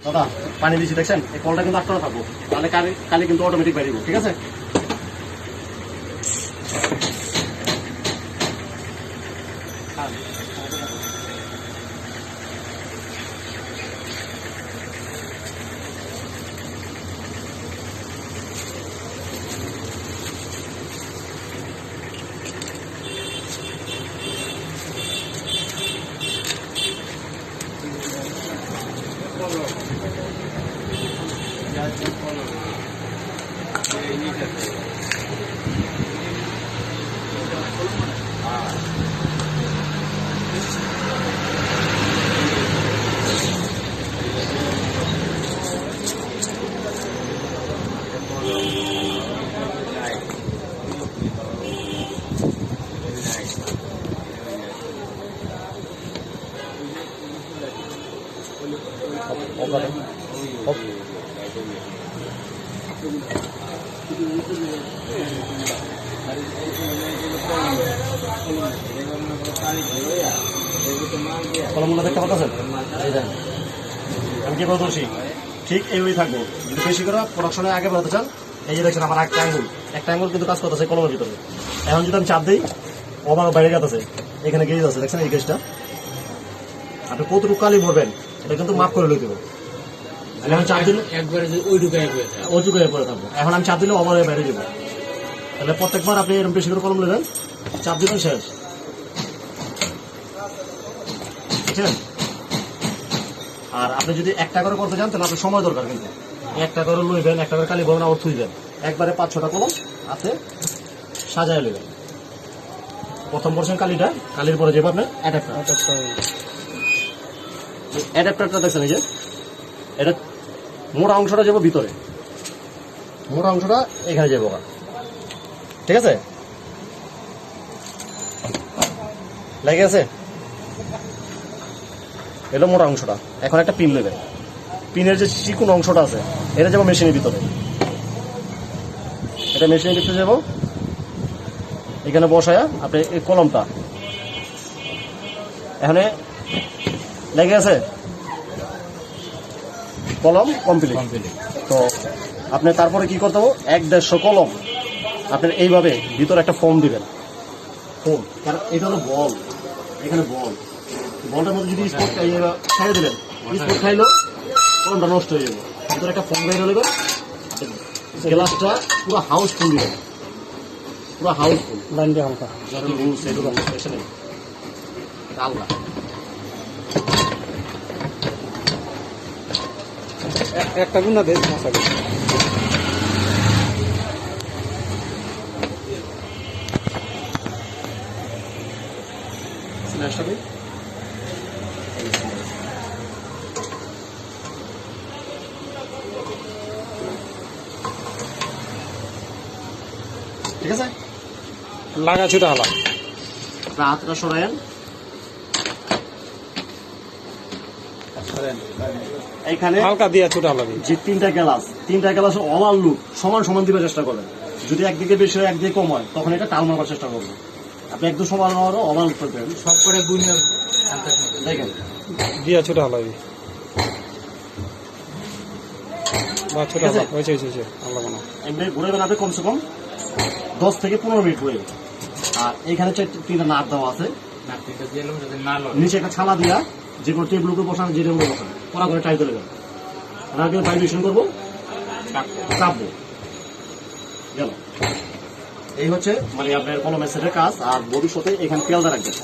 দাদা পানি দিচ্ছি দেখছেন, এই কলটা কিন্তু আটকানো থাকবো, তাহলে কালি কিন্তু অটোমেটিক বেরিয়ে ঠিক আছে। কলমগুলো দেখতে পাচ্ছেন, আমি কি বলছি ঠিক এইভাবেই থাকবো। যদি বেশি করে প্রোডাকশনে আগে বাড়াতে চান, এই যে দেখছেন আমার একটা আঙ্গুল কিন্তু কাজ করতেছে কলমের ভিতরে। এখন যদি আমি চাপ দিই, ওভার বাইরে যাচ্ছে, এখানে গেজ আছে দেখছেন, এই গেজটা আপনি কতটুকু কালি ভরবেন এটা কিন্তু মাপ করে লইতে হবে। এখন চাপ দিলে ওইটুকু পরে থাকবো। এখন আমি চাপ দিলে ওভার বাইরে যাবো। তাহলে প্রত্যেকবার আপনি এরকম বেশি করে কলম নেবেন, চাপ দিবেন, শেষ। বুঝছেন? আর আপনি যদি একটা করে করতে চান তাহলে আপনার সময় দরকার, কিন্তু একটা করে লইবেন, একটা করে কালি ভরবেন, আবার থুইবেন, একবারে 5-6টা কলম হাতে সাজায় লইবেন। প্রথম পড়ছেন কালির পরে যাবো আপনার অ্যাডাপ্টারটা দেখছেন, এই যে এটা মোটা অংশটা যাবো ভিতরে, মোটা অংশটা এখানে যাবো, ঠিক আছে? লেগে আছে, এলো মোটা অংশটা। এখন একটা পিন নেবেন, পিনের যে চিকুন অংশটা আছে এটা যাবো মেশিনের ভিতরে, এটা মেশিনের ভিতরে যাবো। এখানে বসায়া আপনি এই কলমটা এখানে লেগে আছে, কলম কমপ্লিট। তো আপনি তারপরে কি করতে হবে, 1-150 কলম আপনার এইভাবে ভিতরে একটা ফোম দিবেন, ফোম। কারণ এটা হলো বল, এখানে বলটার মধ্যে যদি স্পট খাইয়ে দিলেন, স্পট খাইলেও কলমটা নষ্ট হয়ে যাবে। ভিতরে একটা ফোম গাইড নেবেন, গ্লাসটা পুরো হাউসফুল দিবেন, পুরো হাউসফুল লাইন দিয়ে হালকা আলগা। একটা গুণা দেশ মশা ঠিক আছে, লাগা ছুটা হলা হাতটা সরায়েন। এইখানে হালকা দিয়ে ছুটা হলা যে 3টা গ্লাস ওভারলুক সমান দিবার চেষ্টা করবেন। যদি একদিকে বেশি হয় একদিকে কম হয় তখন এটা টাল মারবার চেষ্টা করবেন। আপনি একদম সমান ওভারলুক করবেন, সব করে গুণের দেখেন দিয়া ছুটা হলা এমনি ঘুরাবেন আপনি কমসে কম 10 থেকে 15 মিনিট ঘুরে। আর এইখানে 3টা নাট দেওয়া আছে, নিচে একটা ছালা দিয়া যে কোনো টেবিল উপরে বসানো, যে টেবিল বসানো পড়া করে টাইট করে দেবেন। আগে ভাইব্রেশন করবো, চাপবো, গেল। এই হচ্ছে মানে আপনার কলমের সেটের কাজ। আর ভবিষ্যতে এখানে পেয়ালদা রাখবেন।